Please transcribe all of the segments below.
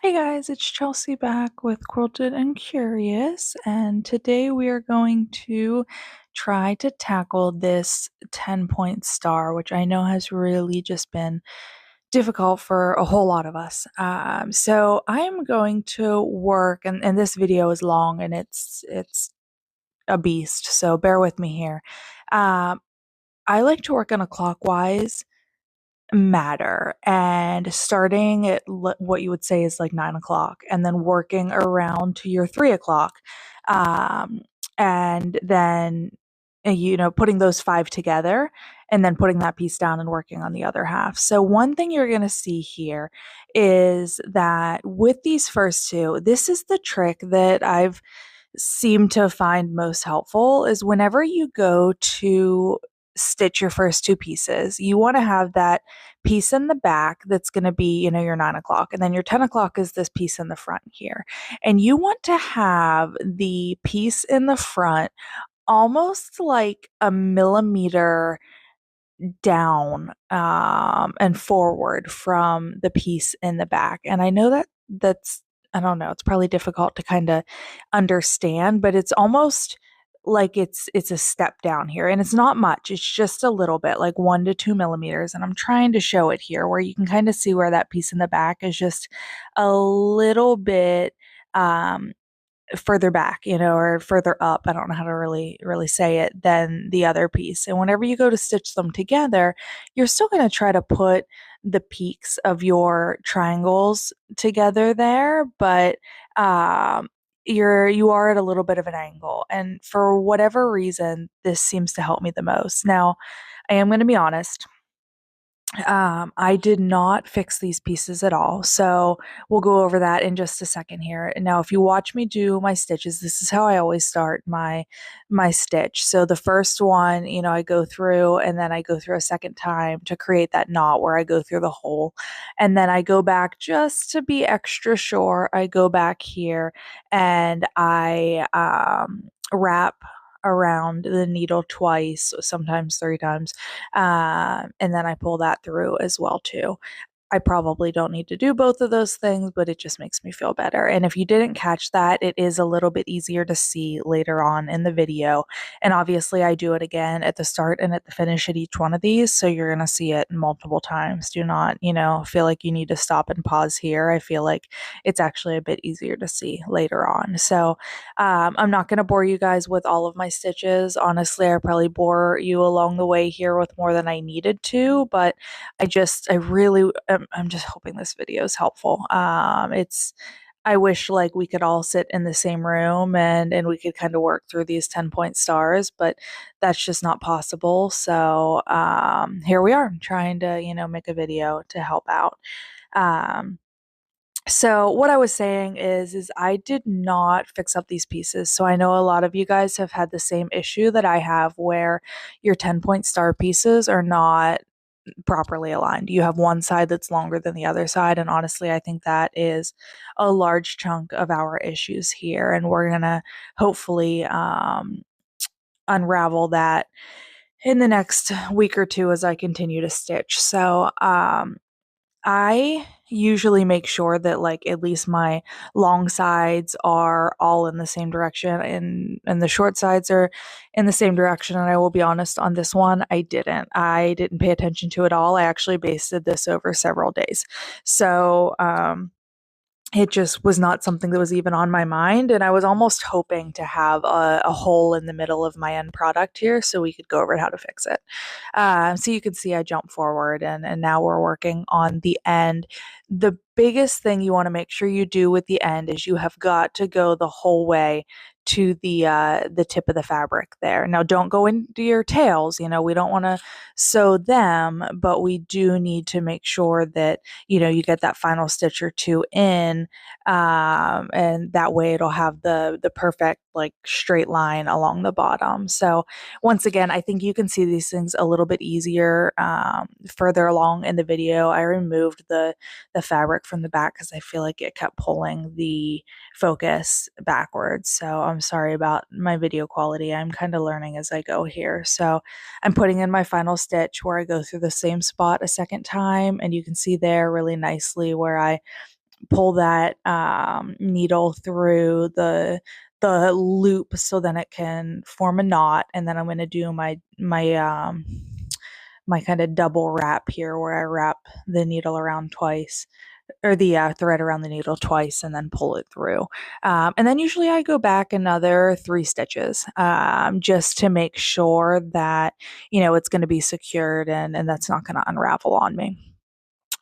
Hey guys, it's Chelsea back with Quilted and Curious, and today we are going to try to tackle this 10-point star, which I know has really just been difficult for a whole lot of us. So I'm going to work, and this video is long and it's a beast, so bear with me here. Um, I like to work in a clockwise matter and starting at what you would say is like 9 o'clock and then working around to your 3 o'clock, um, and then putting those five together and then putting that piece down and working on the other half. So one thing you're going to see here is that with these first two, this is the trick that I've seem to find most helpful is whenever you go to stitch your first two pieces, you want to have that piece in the back that's going to be, your 9 o'clock, and then your 10 o'clock is this piece in the front here. And you want to have the piece in the front almost like a millimeter down, and forward from the piece in the back. And I know that's, I don't know, it's probably difficult to kind of understand, but it's almost like it's a step down here, and it's not much. It's just a little bit, like 1 to 2 millimeters. And I'm trying to show it here where you can kind of see where that piece in the back is just a little bit further back, or further up. I don't know how to really say it than the other piece. And whenever you go to stitch them together, you're still going to try to put the peaks of your triangles together there, but you are at a little bit of an angle. And for whatever reason, this seems to help me the most. Now, I am going to be honest. I did not fix these pieces at all. So we'll go over that in just a second here. Now, if you watch me do my stitches, this is how I always start my stitch. So the first one, I go through and then I go through a second time to create that knot where I go through the hole. And then I go back just to be extra sure. I go back here and I wrap around the needle twice, sometimes three times, and then I pull that through as well too. I probably don't need to do both of those things, but it just makes me feel better. And if you didn't catch that, it is a little bit easier to see later on in the video. And obviously, I do it again at the start and at the finish at each one of these. So you're going to see it multiple times. Do not, feel like you need to stop and pause here. I feel like it's actually a bit easier to see later on. So I'm not going to bore you guys with all of my stitches. Honestly, I probably bore you along the way here with more than I needed to, but I really, I'm just hoping this video is helpful. I wish like we could all sit in the same room and we could kind of work through these 10-point stars, but that's just not possible. So here we are trying to, make a video to help out. So what I was saying is I did not fix up these pieces. So I know a lot of you guys have had the same issue that I have where your 10-point star pieces are not properly aligned. You have one side that's longer than the other side. And honestly, I think that is a large chunk of our issues here. And we're going to hopefully unravel that in the next week or two as I continue to stitch. So I usually make sure that like at least my long sides are all in the same direction and the short sides are in the same direction. And I will be honest, on this one, I didn't pay attention to it all. I actually basted this over several days. So it just was not something that was even on my mind. And I was almost hoping to have a hole in the middle of my end product here so we could go over how to fix it. So you can see I jump forward and now we're working on the end. The biggest thing you want to make sure you do with the end is you have got to go the whole way to the tip of the fabric there. Now don't go into your tails, we don't want to sew them, but we do need to make sure that you get that final stitch or two in, and that way it'll have the perfect like straight line along the bottom. So once again, I think you can see these things a little bit easier further along in the video. I removed the fabric from the back because I feel like it kept pulling the focus backwards. So I'm sorry about my video quality. I'm kind of learning as I go here. So I'm putting in my final stitch where I go through the same spot a second time, and you can see there really nicely where I pull that needle through the loop so then it can form a knot, and then I'm going to do my kind of double wrap here where I wrap the needle around twice, or the thread around the needle twice, and then pull it through. And then usually I go back another 3 stitches, just to make sure that, it's going to be secured, and that's not going to unravel on me.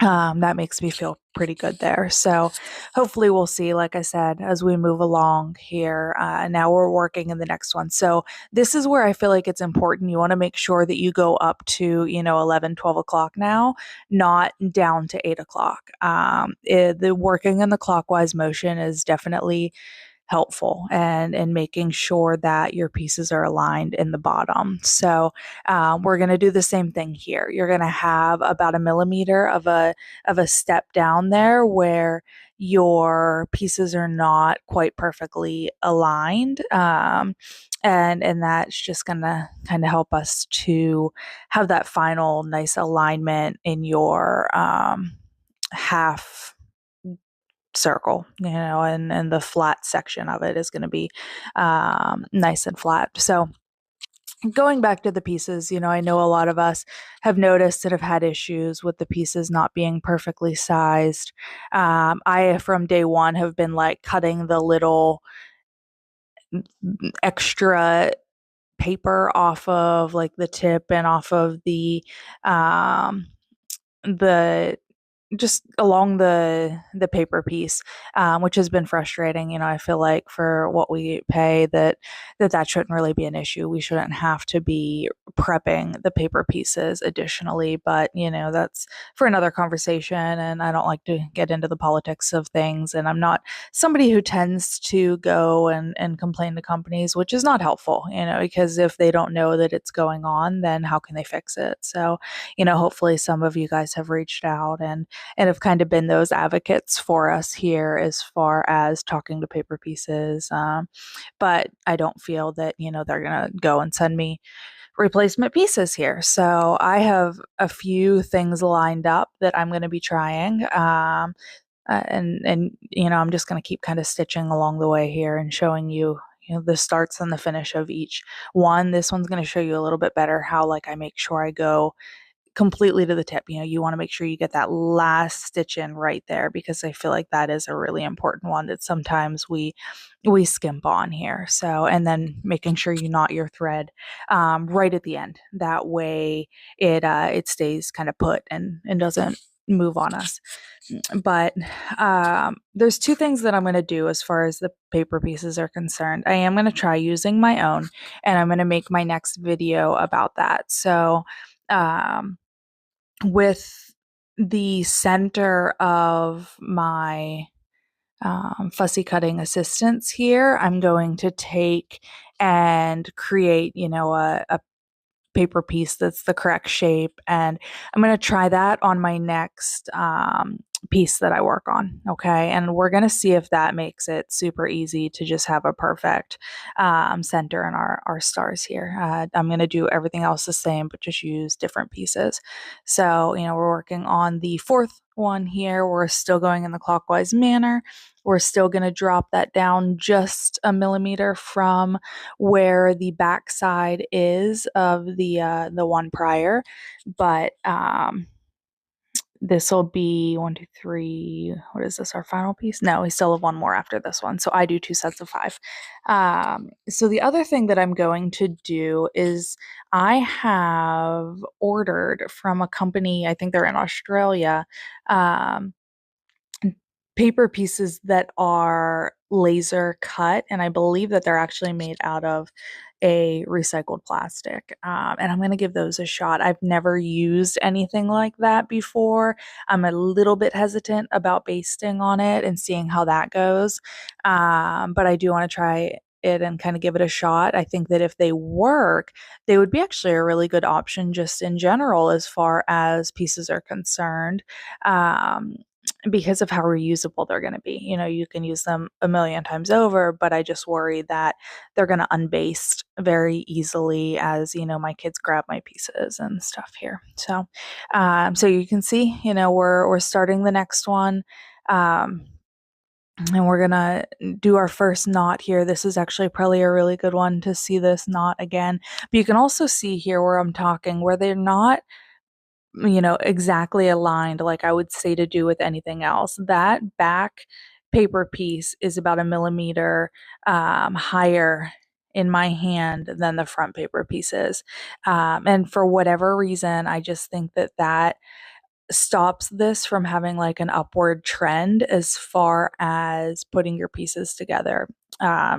That makes me feel pretty good there. So hopefully we'll see, like I said, as we move along here. Now we're working in the next one. So this is where I feel like it's important. You want to make sure that you go up to, 11, 12 o'clock now, not down to 8 o'clock. The working in the clockwise motion is definitely helpful and making sure that your pieces are aligned in the bottom. So we're going to do the same thing here. You're going to have about a millimeter of a step down there where your pieces are not quite perfectly aligned. And that's just going to kind of help us to have that final nice alignment in your half circle, and the flat section of it is going to be nice and flat. So going back to the pieces, I know a lot of us have noticed that have had issues with the pieces not being perfectly sized. I, from day one, have been like cutting the little extra paper off of like the tip and off of the just along the paper piece, which has been frustrating. I feel like for what we pay, that shouldn't really be an issue. We shouldn't have to be prepping the paper pieces additionally, but that's for another conversation, and I don't like to get into the politics of things, and I'm not somebody who tends to go and complain to companies, which is not helpful, because if they don't know that it's going on, then how can they fix it? So hopefully some of you guys have reached out and have kind of been those advocates for us here as far as talking to paper pieces. But I don't feel that, they're going to go and send me replacement pieces here. So I have a few things lined up that I'm going to be trying. And I'm just going to keep kind of stitching along the way here and showing you, the starts and the finish of each one. This one's going to show you a little bit better how like I make sure I go completely to the tip. You want to make sure you get that last stitch in right there, because I feel like that is a really important one that sometimes we skimp on here. So, and then making sure you knot your thread right at the end. That way it stays kind of put and doesn't move on us. But there's 2 things that I'm going to do as far as the paper pieces are concerned. I am going to try using my own, and I'm going to make my next video about that. So with the center of my fussy cutting assistance here, I'm going to take and create, a paper piece that's the correct shape, and I'm going to try that on my next piece that I work on. Okay, and we're going to see if that makes it super easy to just have a perfect center in our stars here. I'm going to do everything else the same, but just use different pieces. So we're working on the 4th one here. We're still going in the clockwise manner. We're still going to drop that down just a millimeter from where the back side is of the one prior, but this will be 1, 2, 3. What is this? Our final piece? No, we still have one more after this one. So I do 2 sets of 5. So the other thing that I'm going to do is I have ordered from a company, I think they're in Australia, paper pieces that are laser cut, and I believe that they're actually made out of a recycled plastic. And I'm going to give those a shot. I've never used anything like that before. I'm a little bit hesitant about basting on it and seeing how that goes. But I do want to try it and kind of give it a shot. I think that if they work, they would be actually a really good option just in general as far as pieces are concerned. Because of how reusable they're going to be. You can use them a million times over, but I just worry that they're going to unbaste very easily as, my kids grab my pieces and stuff here. So, so you can see, we're starting the next one. And we're gonna do our first knot here. This is actually probably a really good one to see this knot again. But you can also see here where I'm talking, where they're not, exactly aligned like I would say to do with anything else. That back paper piece is about a millimeter higher in my hand than the front paper piece is. And for whatever reason, I just think that stops this from having like an upward trend as far as putting your pieces together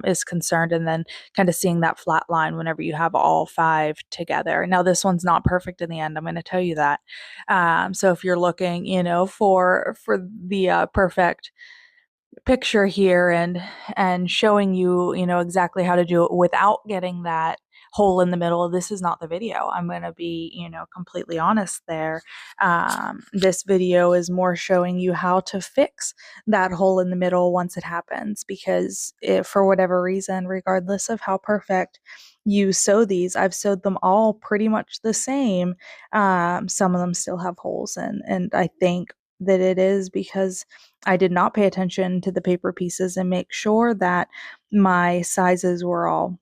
is concerned, and then kind of seeing that flat line whenever you have all five together. Now this one's not perfect in the end, I'm going to tell you that. So if you're looking for the perfect picture here and showing you exactly how to do it without getting that hole in the middle, this is not the video. I'm going to be completely honest there. This video is more showing you how to fix that hole in the middle once it happens, because if for whatever reason, regardless of how perfect you sew these, I've sewed them all pretty much the same, some of them still have holes, and I think that it is because I did not pay attention to the paper pieces and make sure that my sizes were all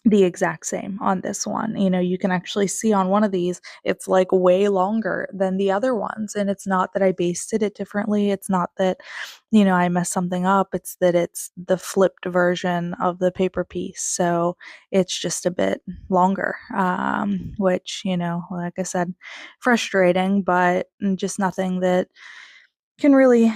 the exact same on this one. You can actually see on one of these, it's like way longer than the other ones. And it's not that I basted it differently. It's not that, I messed something up. It's that it's the flipped version of the paper piece. So it's just a bit longer, which, like I said, frustrating, but just nothing that can really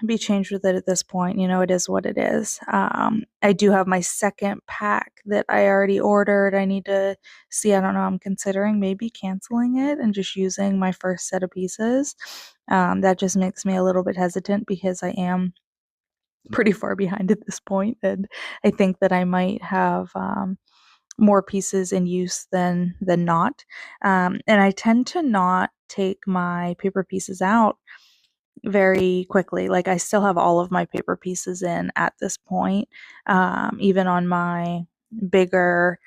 be changed with it at this point. It is what it is. I do have my second pack that I already ordered. I need to see. I don't know. I'm considering maybe canceling it and just using my first set of pieces. That just makes me a little bit hesitant because I am pretty far behind at this point, and I think that I might have more pieces in use than not. And I tend to not take my paper pieces out very quickly. Like I still have all of my paper pieces in at this point, even on my bigger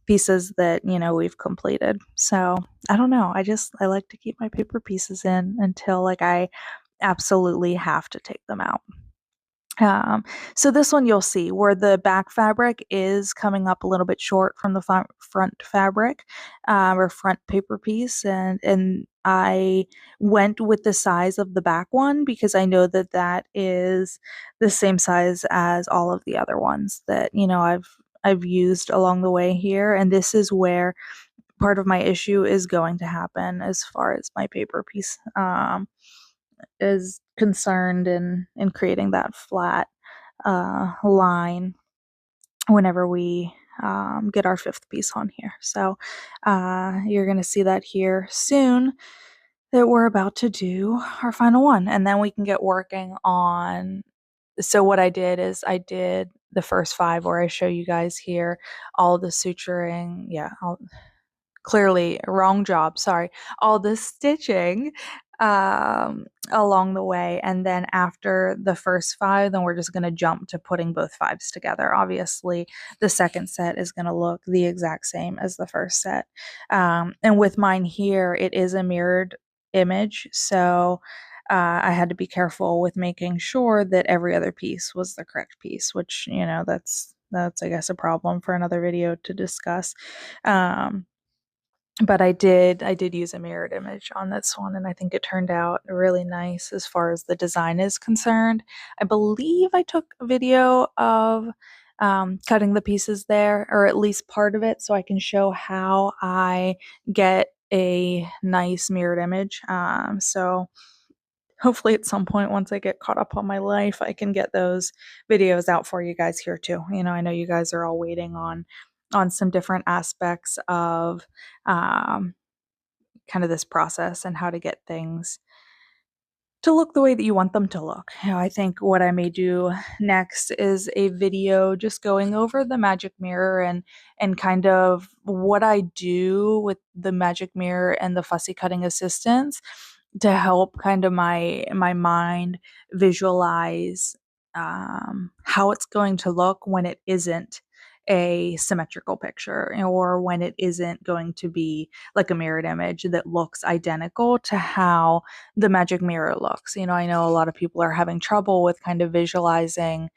pieces that we've completed. So I don't know. I like to keep my paper pieces in until like I absolutely have to take them out. Um, so this one you'll see where the back fabric is coming up a little bit short from the front fabric, or front paper piece, and I went with the size of the back one because I know that that is the same size as all of the other ones that I've used along the way here, and this is where part of my issue is going to happen as far as my paper piece is concerned in creating that flat line whenever we get our fifth piece on here. So you're going to see that here soon, that we're about to do our final one, and then we can get working on. So what I did is I did the first five where I show you guys here all the suturing. Yeah, clearly wrong job, sorry, all the stitching along the way, and then after the first five, then we're just going to jump to putting both fives together. Obviously the second set is going to look the exact same as the first set, and with mine here it is a mirrored image, so I had to be careful with making sure that every other piece was the correct piece, which that's I guess a problem for another video to discuss. But I did use a mirrored image on this one, and I think it turned out really nice as far as the design is concerned. I believe I took a video of cutting the pieces there, or at least part of it, so I can show how I get a nice mirrored image. So hopefully at some point, once I get caught up on my life, I can get those videos out for you guys here too. I know you guys are all waiting on some different aspects of um, kind of this process and how to get things to look the way that you want them to look. I think what I may do next is a video just going over the magic mirror and kind of what I do with the magic mirror and the fussy cutting assistance to help kind of my mind visualize how it's going to look when it isn't a symmetrical picture, or when it isn't going to be like a mirrored image that looks identical to how the magic mirror looks. I know a lot of people are having trouble with kind of visualizing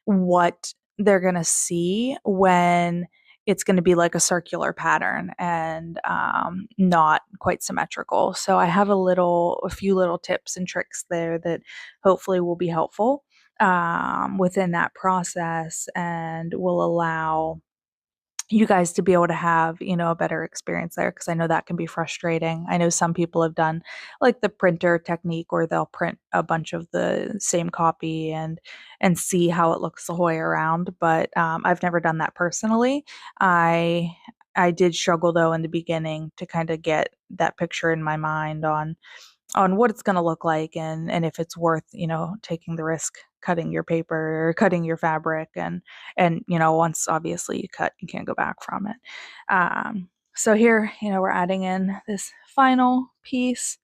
what they're going to see when it's going to be like a circular pattern and not quite symmetrical. So I have a few little tips and tricks there that hopefully will be helpful within that process and will allow you guys to be able to have, a better experience there, because I know that can be frustrating. I know some people have done like the printer technique where they'll print a bunch of the same copy and see how it looks the whole way around, but I've never done that personally. I did struggle though in the beginning to kind of get that picture in my mind on what it's going to look like, and if it's worth taking the risk cutting your paper or cutting your fabric, and once obviously you cut, you can't go back from it. So here, we're adding in this final piece,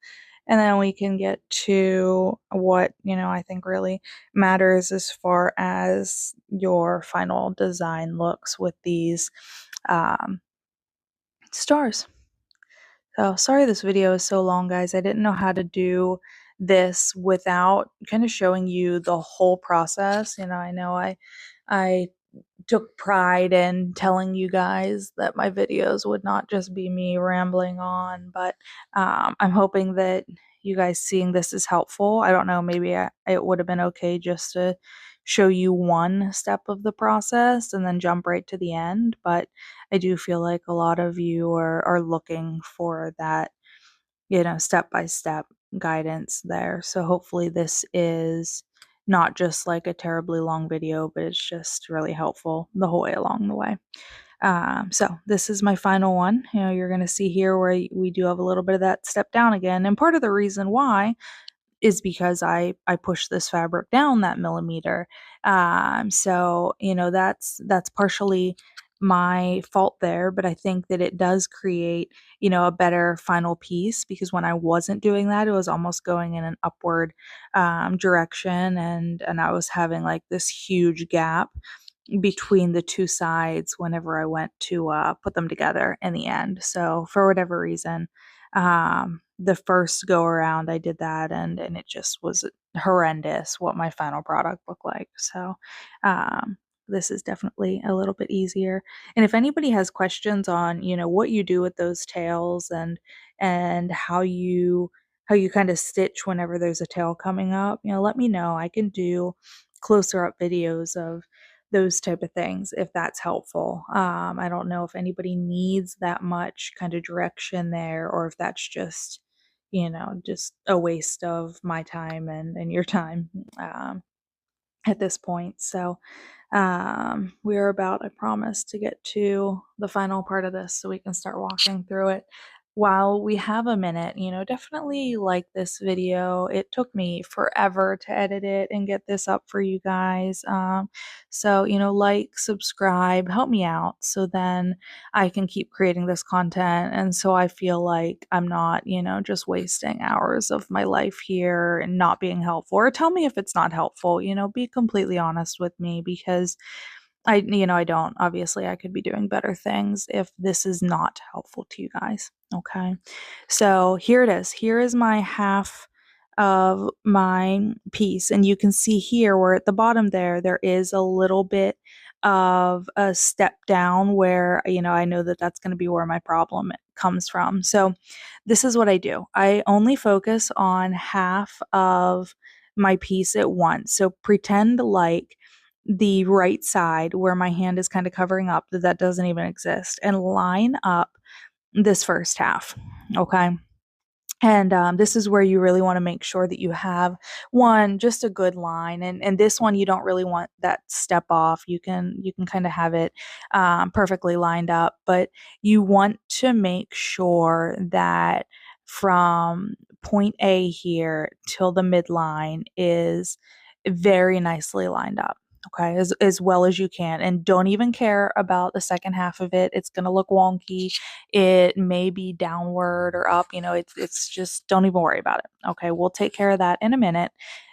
and then we can get to what I think really matters as far as your final design looks with these stars. Oh, sorry this video is so long, guys. I didn't know how to do this without kind of showing you the whole process. I know I took pride in telling you guys that my videos would not just be me rambling on, but I'm hoping that you guys seeing this is helpful. I don't know, maybe it would have been okay just to show you one step of the process and then jump right to the end, but I do feel like a lot of you are looking for that, step by step guidance there. So hopefully this is not just like a terribly long video, but it's just really helpful the whole way along the way. So this is my final one. You're going to see here where we do have a little bit of that step down again. And part of the reason why is because I pushed this fabric down that millimeter. So that's partially my fault there, but I think that it does create a better final piece, because when I wasn't doing that, it was almost going in an upward direction, and I was having like this huge gap between the two sides whenever I went to put them together in the end. So for whatever reason, the first go around I did that, and it just was horrendous what my final product looked like. So this is definitely a little bit easier. And if anybody has questions on what you do with those tails and how you kind of stitch whenever there's a tail coming up, let me know. I can do closer up videos of those type of things if that's helpful. I don't know if anybody needs that much kind of direction there, or if that's just a waste of my time and your time at this point. So we're about, I promise, to get to the final part of this so we can start walking through it. While we have a minute, definitely like this video. It took me forever to edit it and get this up for you guys. So, like, subscribe, help me out so then I can keep creating this content. And so I feel like I'm not, just wasting hours of my life here and not being helpful. Or tell me if it's not helpful, be completely honest with me, because I don't. Obviously, I could be doing better things if this is not helpful to you guys. Okay. So here it is. Here is my half of my piece. And you can see here where at the bottom there is a little bit of a step down where, I know that that's going to be where my problem comes from. So this is what I do. I only focus on half of my piece at once. So pretend like the right side where my hand is kind of covering up, that doesn't even exist, and line up this first half. Okay. And this is where you really want to make sure that you have just a good line, and this one you don't really want that step off. You can kind of have it perfectly lined up, but you want to make sure that from point A here till the midline is very nicely lined up. Okay, as well as you can, and don't even care about the second half of it. It's going to look wonky. It may be downward or up, it's just, don't even worry about it. Okay, we'll take care of that in a minute.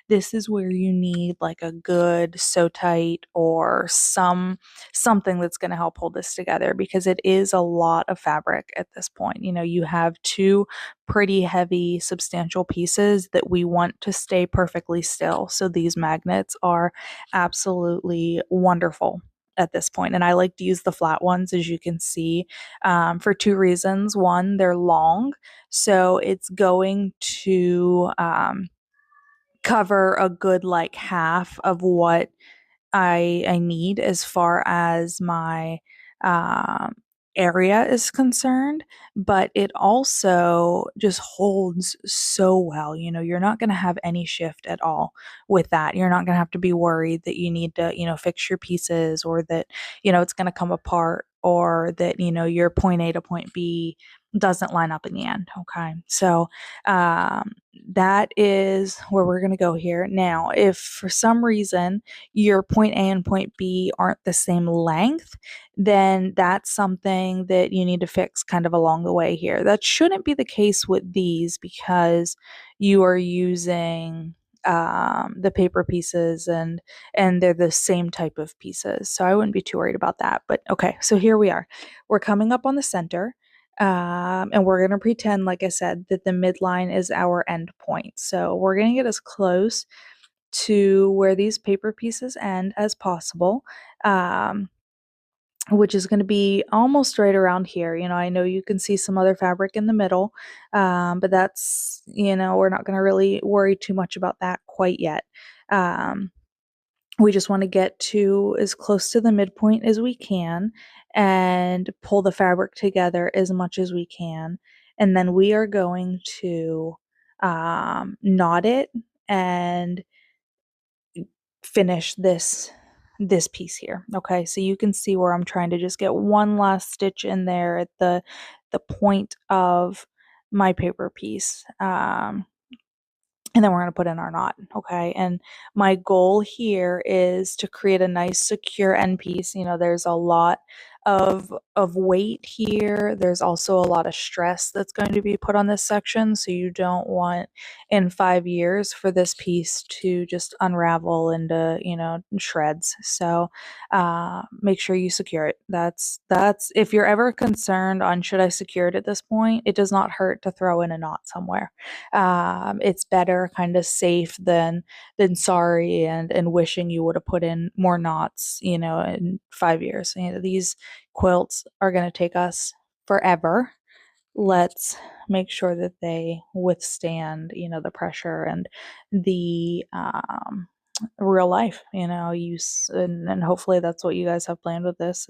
this is where you need like a good sew tight or something that's going to help hold this together, because it is a lot of fabric at this point. You know, you have two pretty heavy, substantial pieces that we want to stay perfectly still. So these magnets are absolutely wonderful at this point. And I like to use the flat ones, as you can see, for two reasons. One, they're long, so it's going to cover a good like half of what I need as far as my um, area is concerned, but it also just holds so well. You know, you're not going to have any shift at all with that. You're not going to have to be worried that you need to, you know, fix your pieces, or that, you know, it's going to come apart, or that, you know, your point A to point B doesn't line up in the end. Okay. So, that is where we're going to go here. Now, if for some reason your point A and point B aren't the same length, then that's something that you need to fix kind of along the way here. That shouldn't be the case with these, because you are using the paper pieces, and they're the same type of pieces. So I wouldn't be too worried about that. But okay, so here we are. We're coming up on the center. And we're going to pretend, like I said, that the midline is our end point. So we're going to get as close to where these paper pieces end as possible, which is going to be almost right around here. You know, I know you can see some other fabric in the middle, but that's, you know, we're not going to really worry too much about that quite yet. We just want to get to as close to the midpoint as we can and pull the fabric together as much as we can. And then we are going to knot it and finish this piece here. Okay, so you can see where I'm trying to just get one last stitch in there at the point of my paper piece. And then we're going to put in our knot. Okay, and my goal here is to create a nice secure end piece. You know, there's a lot of weight here. There's also a lot of stress that's going to be put on this section, so you don't want in 5 years for this piece to just unravel into, you know, shreds. So make sure you secure it. That's if you're ever concerned on should I secure it at this point, it does not hurt to throw in a knot somewhere. It's better kind of safe than sorry and wishing you would have put in more knots, you know, in 5 years. You know, these quilts are going to take us forever. Let's make sure that they withstand, you know, the pressure and the real life, you know, use. And hopefully that's what you guys have planned with this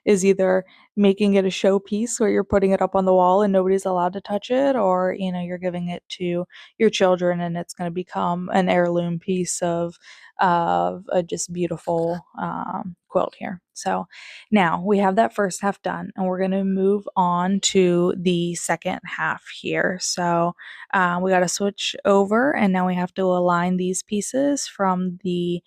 is either making it a showpiece where you're putting it up on the wall and nobody's allowed to touch it, or, you know, you're giving it to your children and it's going to become an heirloom piece of a just beautiful quilt here. So now we have that first half done, and we're going to move on to the second half here. So we got to switch over, and now we have to align these pieces from the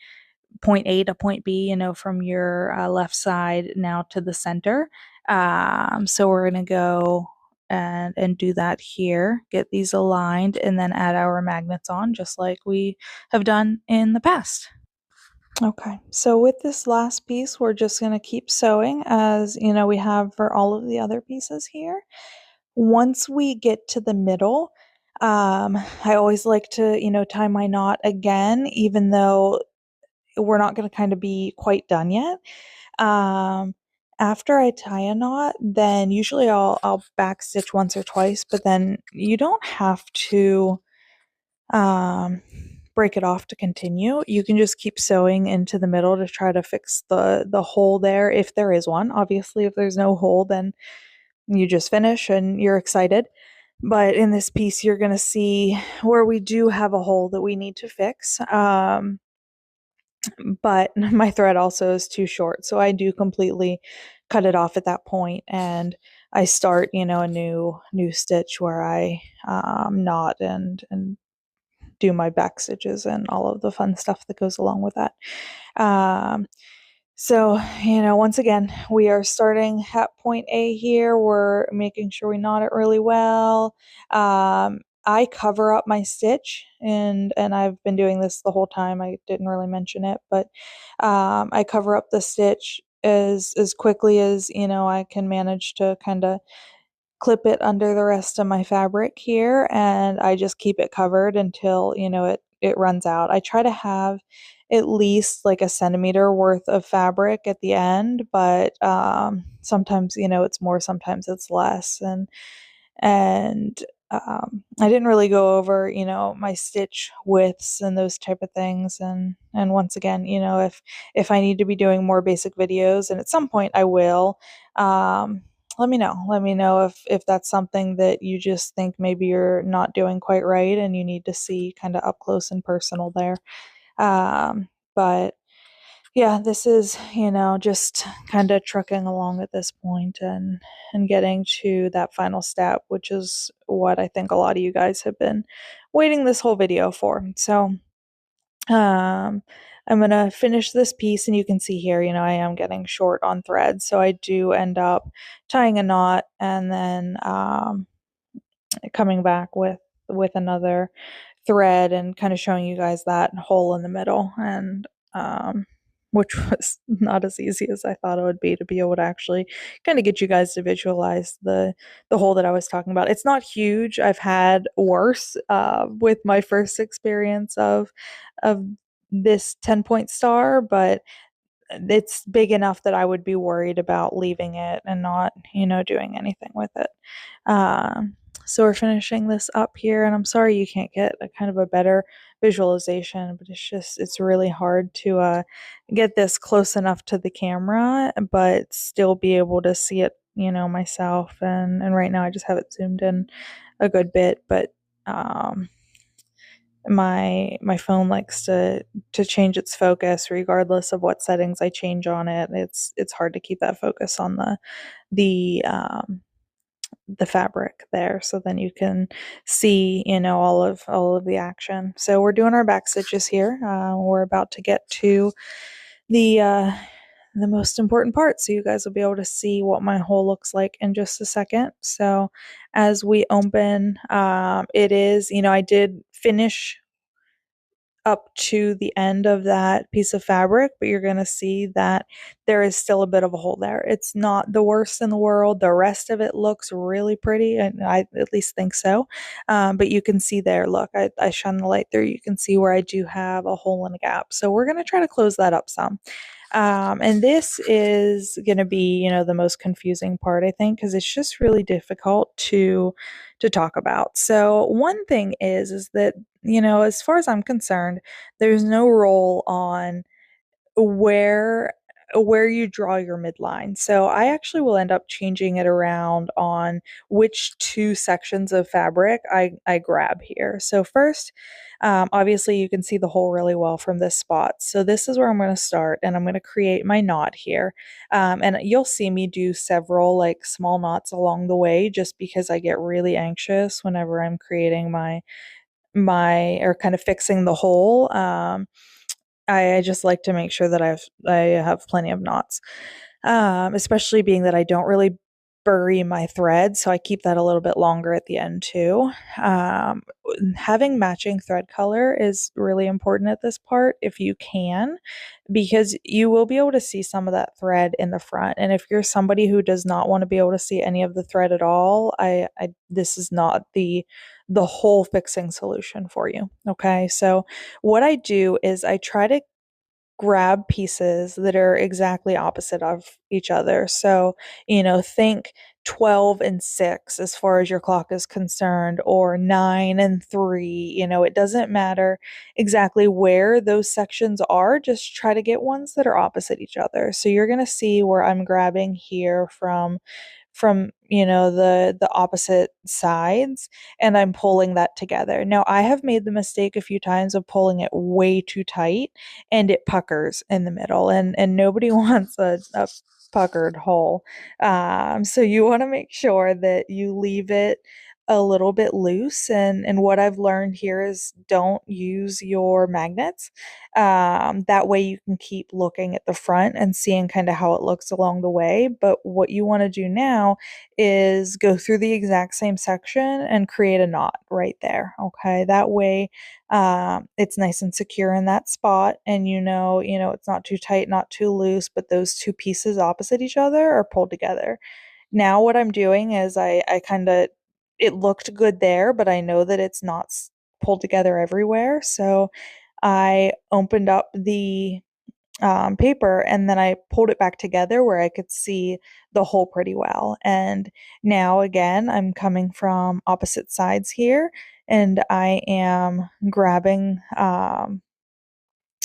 point A to point B, you know, from your left side now to the center. So we're going to go and do that here, get these aligned, and then add our magnets on just like we have done in the past. Okay, so with this last piece, we're just going to keep sewing as, you know, we have for all of the other pieces here. Once we get to the middle, I always like to, you know, tie my knot again, even though we're not going to kind of be quite done yet. After I tie a knot, then usually I'll back stitch once or twice, but then you don't have to um, break it off to continue. You can just keep sewing into the middle to try to fix the hole there, if there is one. Obviously, if there's no hole, then you just finish and you're excited. But in this piece, you're going to see where we do have a hole that we need to fix. But my thread also is too short, so I do completely cut it off at that point, and I start, you know, a new stitch where I knot and do my back stitches and all of the fun stuff that goes along with that. So, you know, once again, we are starting at point A here. We're making sure we knot it really well. I cover up my stitch, and I've been doing this the whole time. I didn't really mention it, but I cover up the stitch as quickly as I can manage to kind of clip it under the rest of my fabric here, and I just keep it covered until it runs out. I try to have at least like a centimeter worth of fabric at the end, but sometimes it's more, sometimes it's less, and I didn't really go over my stitch widths and those type of things, and once again, if I need to be doing more basic videos, and at some point I will, let me know if that's something that you just think maybe you're not doing quite right and you need to see kind of up close and personal there. But yeah, this is, just kind of trucking along at this point, and getting to that final step, which is what I think a lot of you guys have been waiting this whole video for. So, um, I'm gonna finish this piece, and you can see here, I am getting short on thread, so I do end up tying a knot and then coming back with another thread and kind of showing you guys that hole in the middle, and which was not as easy as I thought it would be to be able to actually kind of get you guys to visualize the hole that I was talking about. It's not huge. I've had worse with my first experience of this 10-point star, but it's big enough that I would be worried about leaving it and not, doing anything with it. Um, so we're finishing this up here, and I'm sorry you can't get a kind of a better visualization, but it's really hard to get this close enough to the camera, but still be able to see it, myself. And right now I just have it zoomed in a good bit, but my phone likes to change its focus regardless of what settings I change on it. It's hard to keep that focus on the um the fabric there, so then you can see all of the action. So we're doing our back stitches here. We're about to get to the uh the most important part, so you guys will be able to see what my hole looks like in just a second. So as we open, it is, I did finish up to the end of that piece of fabric, but you're going to see that there is still a bit of a hole there. It's not the worst in the world. The rest of it looks really pretty, and I at least think so. But you can see there, look, I shine the light there. You can see where I do have a hole and a gap. So we're going to try to close that up some. And this is going to be, the most confusing part, I think, because it's just really difficult to talk about. So one thing is that, as far as I'm concerned, there's no rule on where where you draw your midline. So I actually will end up changing it around on which two sections of fabric I grab here. So first, obviously you can see the hole really well from this spot. So this is where I'm going to start, and I'm going to create my knot here. And you'll see me do several like small knots along the way, just because I get really anxious whenever I'm creating my or kind of fixing the hole. I just like to make sure that I have plenty of knots, especially being that I don't really bury my thread, so I keep that a little bit longer at the end too. Having matching thread color is really important at this part if you can, because you will be able to see some of that thread in the front. And if you're somebody who does not want to be able to see any of the thread at all, I this is not the whole fixing solution for you. Okay, so what I do is I try to grab pieces that are exactly opposite of each other. So, think 12 and 6 as far as your clock is concerned, or 9 and 3. It doesn't matter exactly where those sections are, just try to get ones that are opposite each other. So you're going to see where I'm grabbing here from the opposite sides, and I'm pulling that together. Now I have made the mistake a few times of pulling it way too tight, and it puckers in the middle, and nobody wants a puckered hole. So you want to make sure that you leave it a little bit loose. And what I've learned here is don't use your magnets. That way you can keep looking at the front and seeing kind of how it looks along the way. But what you want to do now is go through the exact same section and create a knot right there. Okay, that way it's nice and secure in that spot, and it's not too tight, not too loose, but those two pieces opposite each other are pulled together. Now what I'm doing is I kind of it looked good there, but I know that it's not pulled together everywhere. So I opened up the paper and then I pulled it back together where I could see the hole pretty well. And now again, I'm coming from opposite sides here and I am grabbing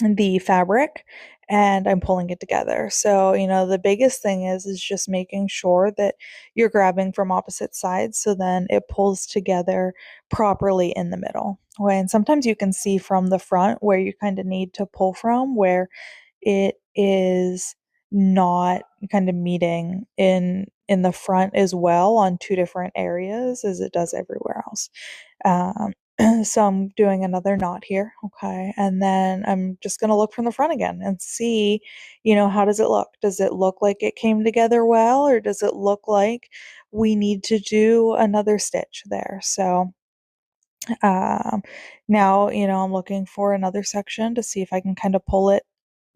the fabric and I'm pulling it together. So, the biggest thing is just making sure that you're grabbing from opposite sides so then it pulls together properly in the middle. Okay, and sometimes you can see from the front where you kind of need to pull from where it is not kind of meeting in the front as well on two different areas as it does everywhere else. Um, so I'm doing another knot here, okay, and then I'm just gonna look from the front again and see, how does it look? Does it look like it came together well, or does it look like we need to do another stitch there? So um, now, I'm looking for another section to see if I can kind of pull it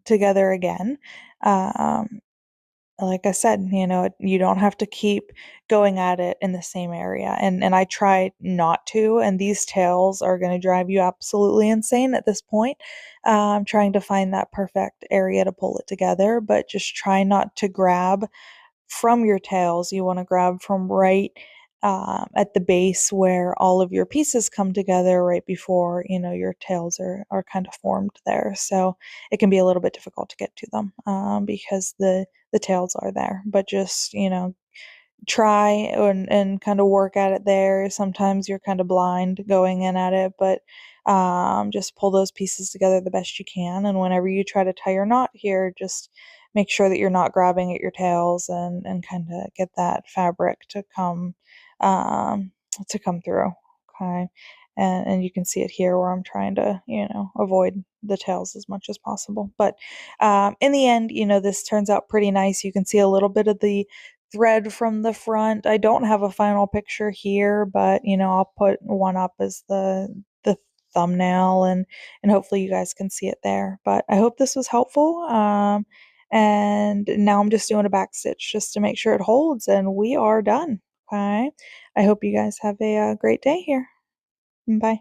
together again. Um, like I said, you don't have to keep going at it in the same area. And I try not to, and these tails are going to drive you absolutely insane at this point. Trying to find that perfect area to pull it together, but just try not to grab from your tails. You want to grab from right at the base where all of your pieces come together right before your tails are kind of formed there. So it can be a little bit difficult to get to them because the tails are there. But just try and kind of work at it there. Sometimes you're kind of blind going in at it, but just pull those pieces together the best you can. And whenever you try to tie your knot here, just make sure that you're not grabbing at your tails and kind of get that fabric um, to come through. Okay. And you can see it here where I'm trying to, avoid the tails as much as possible. But in the end, this turns out pretty nice. You can see a little bit of the thread from the front. I don't have a final picture here, but I'll put one up as the thumbnail and hopefully you guys can see it there. But I hope this was helpful. And now I'm just doing a back stitch just to make sure it holds and we are done. Okay. I hope you guys have a great day here. Bye.